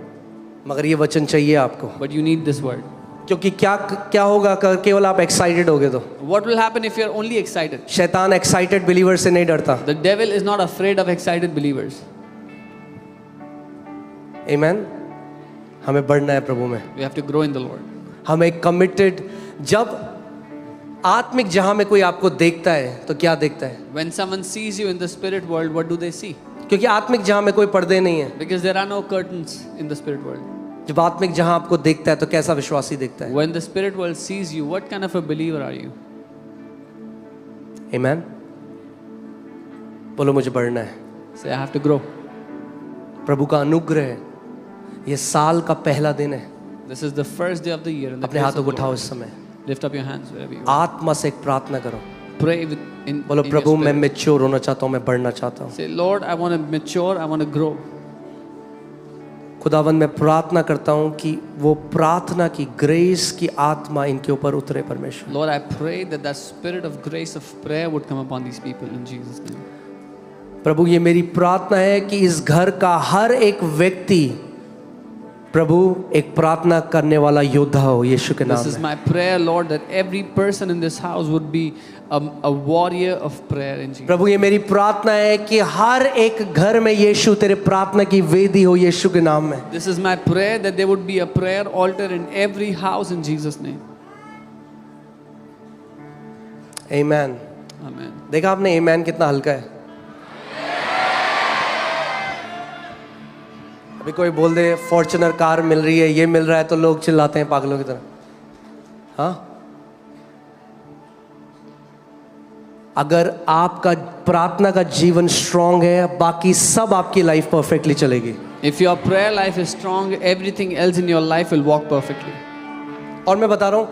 मगर ये वचन चाहिए आपको, but you need this word. क्योंकि क्या क्या होगा केवल आप एक्साइटेड होगे तो। What will happen if you're only excited? शैतान एक्साइटेड बिलीवर से नहीं डरता। The devil is not afraid of excited believers. आमीन। हमें बढ़ना है प्रभु में, We have to grow in the Lord. हमें कमिटेड। जब आत्मिक जहां में कोई आपको देखता है तो क्या देखता है? When someone sees you in the spirit world, what do they see? क्योंकि आत्मिक जहां में कोई पर्दे नहीं है। Because there are no curtains in the spirit world. जब आत्मिक जहां आपको देखता है तो कैसा विश्वासी देखता है? When the spirit world sees you, what kind of a believer are you? आमीन। बोलो मुझे बढ़ना है। Say, I have to grow. प्रभु का अनुग्रह है, ये साल का पहला दिन है। This is the first day of the year. In the अपने grace हाथों of को the उठाओ Lord. इस समय, Lift up your hands wherever you are. आत्मा से एक प्रार्थना करो। Pray in बोलो your प्रभु मैं spirit. मैच्योर होना चाहता हूँ, मैं बढ़ना चाहता हूँ। Say, Lord, I want to mature. I want to grow. खुदावन मैं प्रार्थना करता हूँ कि वो प्रार्थना की ग्रेस की आत्मा इनके ऊपर उतरे परमेश्वर। Lord, I pray that the spirit of grace of prayer would come upon these people in Jesus' name. प्रभु ये मेरी प्रार्थना है कि इस घर का हर एक व्यक्ति प्रभु एक प्रार्थना करने वाला योद्धा हो यीशु के नाम This is में। my prayer, Lord, that every person in this house would be a warrior of prayer in Jesus. प्रभु ये मेरी प्रार्थना है कि हर एक घर में यीशु तेरे प्रार्थना की वेदी हो यीशु के नाम में। This is my prayer that there would be a prayer altar in every house in Jesus' name. आमीन। Amen. देखा आपने आमीन कितना हल्का है? अभी कोई बोल दे फॉर्च्यूनर कार मिल रही है, ये मिल रहा है, तो लोग चिल्लाते हैं पागलों की तरह। हाँ, अगर आपका प्रार्थना का जीवन स्ट्रांग है, बाकी सब आपकी लाइफ परफेक्टली चलेगी। If your prayer life is strong, everything else in your life will walk perfectly. और मैं बता रहा हूं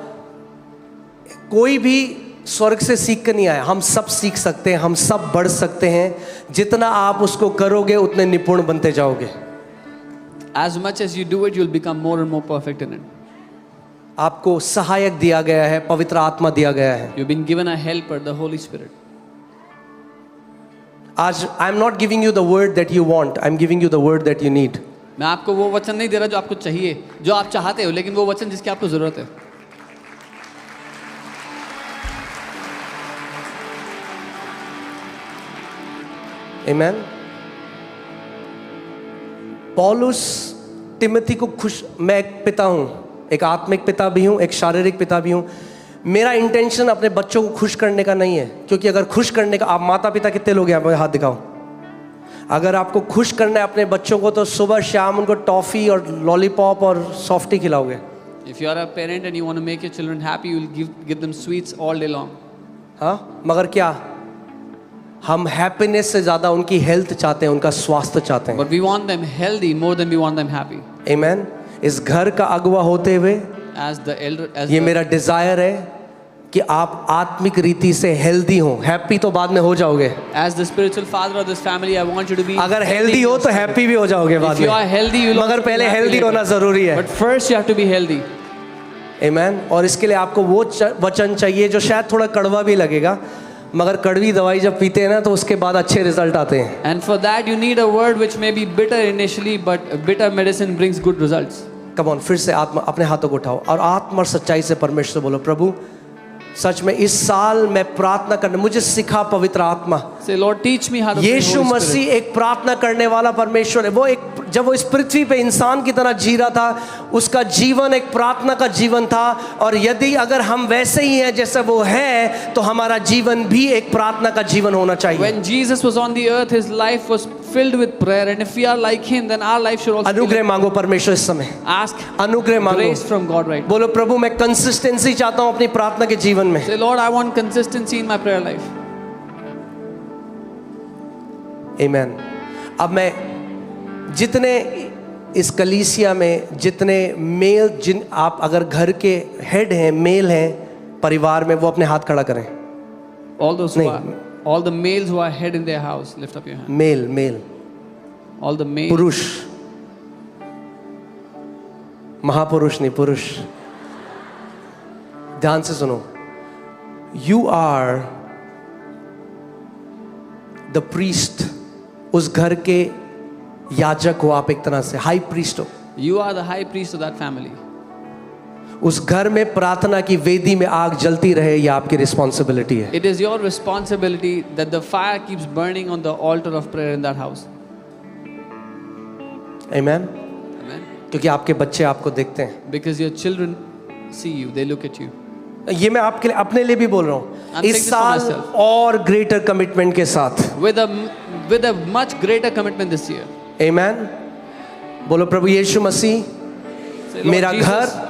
कोई भी स्वर्ग से सीख कर नहीं आया, हम सब सीख सकते हैं, हम सब बढ़ सकते हैं। जितना आप उसको करोगे उतने निपुण बनते जाओगे। As much as you do it, you'll become more and more perfect in it. आपको सहायक दिया गया है, पवित्र आत्मा दिया गया है। You've been given a helper, the Holy Spirit. आज I am not giving you the word that you want, I am giving you the word that you need. मैं आपको वो वचन नहीं दे रहा जो आपको चाहिए, जो आप चाहते हो, लेकिन वो वचन जिसकी आपको जरूरत है. आमेन. पौलुस तिमोथी को खुश, मैं एक पिता हूं, एक आत्मिक पिता भी हूं, एक शारीरिक पिता भी हूं. मेरा इंटेंशन अपने बच्चों को खुश करने का नहीं है, क्योंकि अगर खुश करने का, आप माता पिता कितने लोग हैं, आप हाथ दिखाओ. अगर आपको खुश करना है अपने बच्चों को तो सुबह शाम उनको टॉफी और लॉलीपॉप और सॉफ्टी खिलाओगे. If you are a parent and you want to make your children happy, you will give them sweets all day long. हाँ, मगर क्या हम हैप्पीनेस से ज्यादा उनकी हेल्थ चाहते हैं, उनका स्वास्थ्य चाहते हैं. But we want them healthy more than we want them happy. आमेन. इस घर का अगुवा होते हुए As the elder, as ये the, मेरा डिजायर है कि आप आत्मिक रीति से हेल्दी हो. हैप्पी तो बाद में हो जाओगे. as the spiritual father of this family, I want you to be. अगर हेल्दी हो तो हैप्पी भी हो जाओगे बाद If you are में, healthy, you will मगर also be पहले happy हेल्दी later. होना जरूरी है. But first you have to be healthy. आमेन. और इसके लिए आपको वो वचन चाहिए जो शायद थोड़ा कड़वा भी लगेगा, मगर कड़वी दवाई जब पीते हैं ना तो उसके बाद अच्छे रिजल्ट आते हैं. And for that you need a word which may be bitter initially, but bitter medicine brings good results. Come on, फिर से आत्मा, अपने हाथों को उठाओ और आत्मा और सच्चाई से परमेश्वर से बोलो, प्रभु सच में इस साल मैं प्रार्थना करने, मुझे सिखा पवित्र आत्मा. Say, Lord, teach me how to pray, Yeshu Holy Masih Spirit. एक प्रार्थना करने वाला परमेश्वर है. वो एक, जब वो इस पृथ्वी पे इंसान की तरह जी रहा था, उसका जीवन एक प्रार्थना का जीवन था. और यदि अगर हम वैसे ही हैं जैसे वो है, तो हमारा जीवन भी एक प्रार्थना का जीवन होना चाहिए. When Jesus was on the earth, his life was filled with prayer, and if we are like him, then our life should also be अनुग्रह like. मांगो परमेश्वर इस समय, Ask अनुग्रह मांगो. grace from God right now. बोलो, प्रभु मैं consistency चाहता हूं अपनी प्रार्थना के जीवन में. Say, Lord, I want consistency in my prayer life. आमेन. अब मैं जितने इस कलीसिया में जितने मेल, जिन आप अगर घर के हेड हैं, मेल हैं परिवार में, वो अपने हाथ खड़ा करें. All those who नहीं. are, all the males who are head in their house, lift up your hand. Male, male, All the males. पुरुष, महापुरुष नहीं, पुरुष. ध्यान से सुनो. You are the priest. उस घर के याजक हो आप, एक तरह से हाई प्रीस्ट हो. You are the high priest of that family. उस घर में प्रार्थना की वेदी में आग जलती रहे, यह आपकी रिस्पॉन्सिबिलिटी है. It is your responsibility that the fire keeps burning on the altar of prayer in that house. Amen. Amen. क्योंकि आपके बच्चे आपको देखते हैं. Because your children see you, they look at you. ये मैं आपके लिए, अपने लिए भी बोल रहा हूँ. I'm saying इस this for साल myself. और ग्रेटर कमिटमेंट के साथ. With a much greater commitment this year. आमेन. बोलो, प्रभु यीशु मसीह Say, Lord मेरा Jesus, घर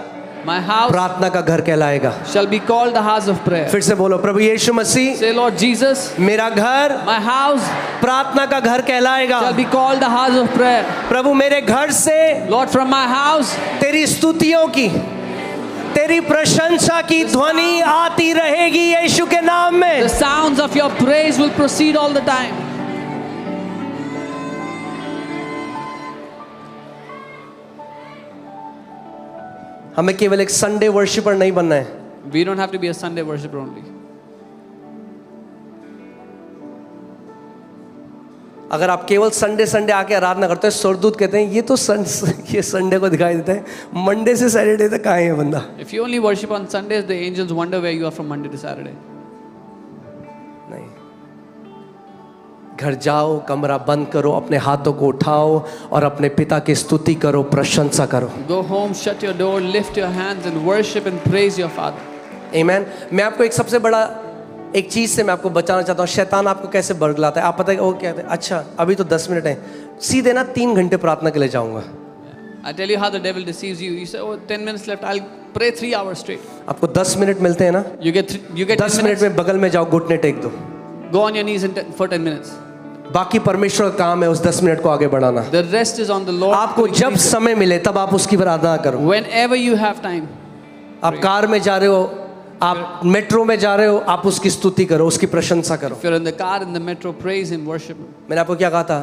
my house प्रार्थना का घर कहलाएगा. shall be called the house of prayer. फिर से बोलो, प्रभु यीशु मसीह Say, Lord Jesus, मेरा घर my house प्रार्थना का घर कहलाएगा. shall be called the house of prayer. प्रभु मेरे घर से Lord, from my house, तेरी स्तुतियों की, तेरी प्रशंसा की ध्वनि आती रहेगी यीशु के नाम में. the sounds of your praise will proceed all the time. हमें केवल एक संडे वर्शिपर नहीं बनना है. We don't have to be a Sunday worshiper only. अगर आप केवल संडे संडे आके आराधना करते हैं, स्वर्गदूत कहते हैं ये तो ये संडे को दिखाई देता है, मंडे से सैटरडे तक कहाँ है ये बंदा. If you only worship on Sundays, the angels wonder where you are from Monday to Saturday. नहीं. घर जाओ, कमरा बंद करो, अपने हाथों को उठाओ और अपने पिता की स्तुति करो, प्रशंसा करो. Go home, shut your door, lift your hands and worship and praise your Father. आमेन. मैं आपको एक सबसे बड़ा एक चीज से मैं आपको बचाना चाहता हूँ. शैतान आपको कैसे बरगलाता है. आप पता है वो कहते हैं, अच्छा अभी तो 10 मिनट है, सीधे ना 3 घंटे प्रार्थना के लिए जाऊंगा. I tell you how the devil deceives you. You say, oh, 10 minutes left, I'll pray 3 hours straight. आपको 10 मिनट मिलते हैं ना, You get 10 10 मिनट minutes. में बगल में जाओ, घुटने टेक दो. Go on your knees for 10 minutes. बाकी परमेश्वर का काम है उस 10 मिनट को आगे बढ़ाना. The rest is on the Lord. आपको जब समय मिले तब आप उसकी प्रार्थना करो. Whenever you have time. आप कार में जा रहे हो, आप मेट्रो में जा रहे हो, आप उसकी स्तुति करो, उसकी प्रशंसा करो. If you're in the car, in the metro, praise Him, worship Him. मैंने आपको क्या कहा था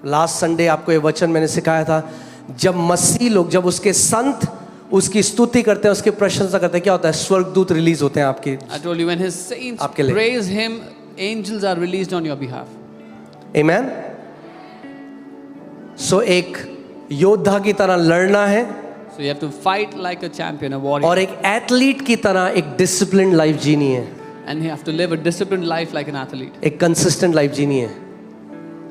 लास्ट संडे, आपको ये वचन मैंने सिखाया था. जब मसीह लोग, जब उसके संत उसकी स्तुति करते हैं, उसकी प्रशंसा करते हैं, क्या होता है? स्वर्गदूत रिलीज होते हैं आपके. I told you, when His saints आपके लिए. praise Him, angels are released on your behalf. आमेन. सो एक योद्धा की तरह लड़ना है So you have to fight like a champion, a warrior. और एक एथलीट की तरह एक डिसिप्लिन्ड लाइफ जीनी है, And you have to live a disciplined life like an athlete. एक कंसिस्टेंट लाइफ जीनी है।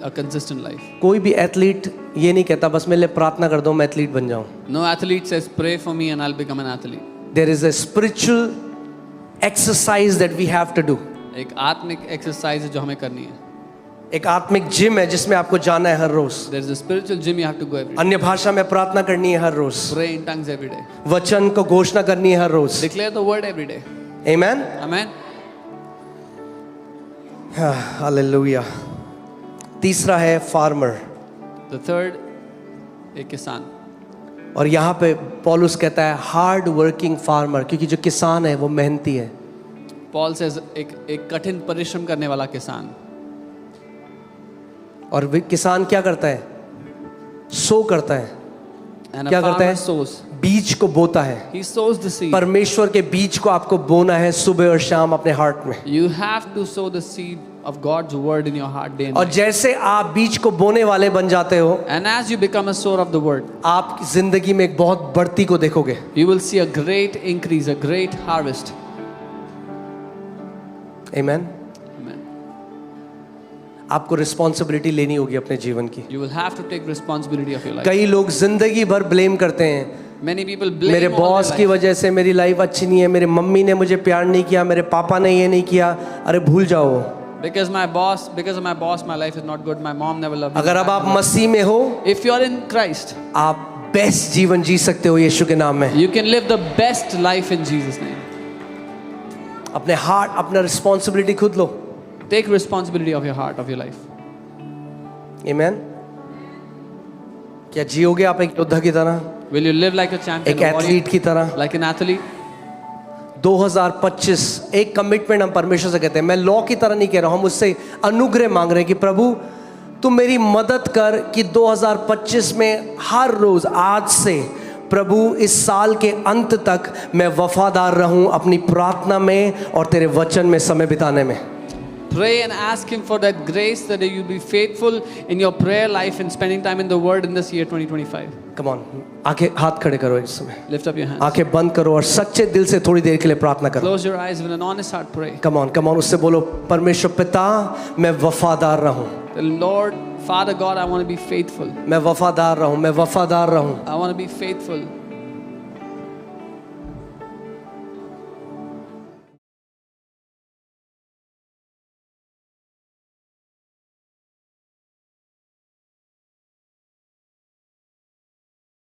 A consistent life. कोई भी एथलीट ये नहीं कहता बस मेरे लिए प्रार्थना कर दो मैं एथलीट बन जाऊं। No athlete says, pray for me and I'll become an athlete. There is a spiritual exercise that we have to do. एक आत्मिक एक्सरसाइज है जो हमें करनी है. एक आत्मिक जिम है जिसमें आपको जाना है हर रोज। There is a spiritual gym you have to go every day. अन्य भाषा में प्रार्थना करनी है हर रोज, Pray in tongues every day. वचन को घोषणा करनी है हर रोज। Declare the word every day. Amen, Amen. Hallelujah. तीसरा है फार्मर, The third, एक किसान. और यहाँ पे पौलुस कहता है हार्ड वर्किंग फार्मर, क्योंकि जो किसान है वो मेहनती है। Paul says एक कठिन परिश्रम करने वाला किसान. और किसान क्या करता है? सो करता है। And क्या a करता है? farmer sows. बीज को बोता है। He sows the seed. परमेश्वर के बीज को आपको बोना है सुबह और शाम अपने हार्ट में। You have to sow the seed of God's word in your heart day and और night. जैसे आप बीज को बोने वाले बन जाते हो, And as you become a sower of the word, आप जिंदगी में एक बहुत बढ़ती को देखोगे। you will see a great increase, a great harvest. Amen. Amen. आपको रिस्पॉन्सिबिलिटी लेनी होगी अपने जीवन की। You will have to take responsibility of your life. कई लोग जिंदगी भर ब्लेम करते हैं, Many people blame मेरे all बॉस their की life. वजह से मेरी लाइफ अच्छी नहीं है, मेरे मम्मी ने मुझे प्यार नहीं किया, मेरे पापा ने ये नहीं किया। अरे भूल जाओ वो। Because of my boss, my life is not good. My mom never loved me. अगर अब आप मसीह में हो, If you are in Christ, आप बेस्ट जीवन जी सकते हो यीशु के नाम में। you can live the best life in Jesus' name. अपने हार्ट, अपना रिस्पॉन्सिबिलिटी खुद लो। Take responsibility of your heart, of your life. आमेन। क्या जियोगे आप एक योद्धा की तरह, Will you live like a champion, एक a warrior, एथलीट की तरह? like an athlete? 2025 एक कमिटमेंट हम परमेश्वर से कहते हैं। मैं लॉ की तरह नहीं कह रहा हूं, हम उससे अनुग्रह मांग रहे हैं कि प्रभु तुम मेरी मदद कर कि 2025 में हर रोज आज से प्रभु इस साल के अंत तक मैं वफादार रहूं अपनी प्रार्थना में और तेरे वचन में समय बिताने में। Pray and ask Him for that grace that you be faithful in your prayer life and spending time in the Word in this year 2025. Come on, आंखें हाथ खड़े करो इस समय, Lift up your hands. आंखें बंद करो और सच्चे दिल से थोड़ी देर के लिए प्रार्थना करो। Close your eyes with an honest heart. Pray. Come on, उससे बोलो परमेश्वर पिता मैं वफादार रहूं, The Lord, Father God, I want to be faithful. मैं वफादार रहूं, मैं वफादार रहूं। I want to be faithful.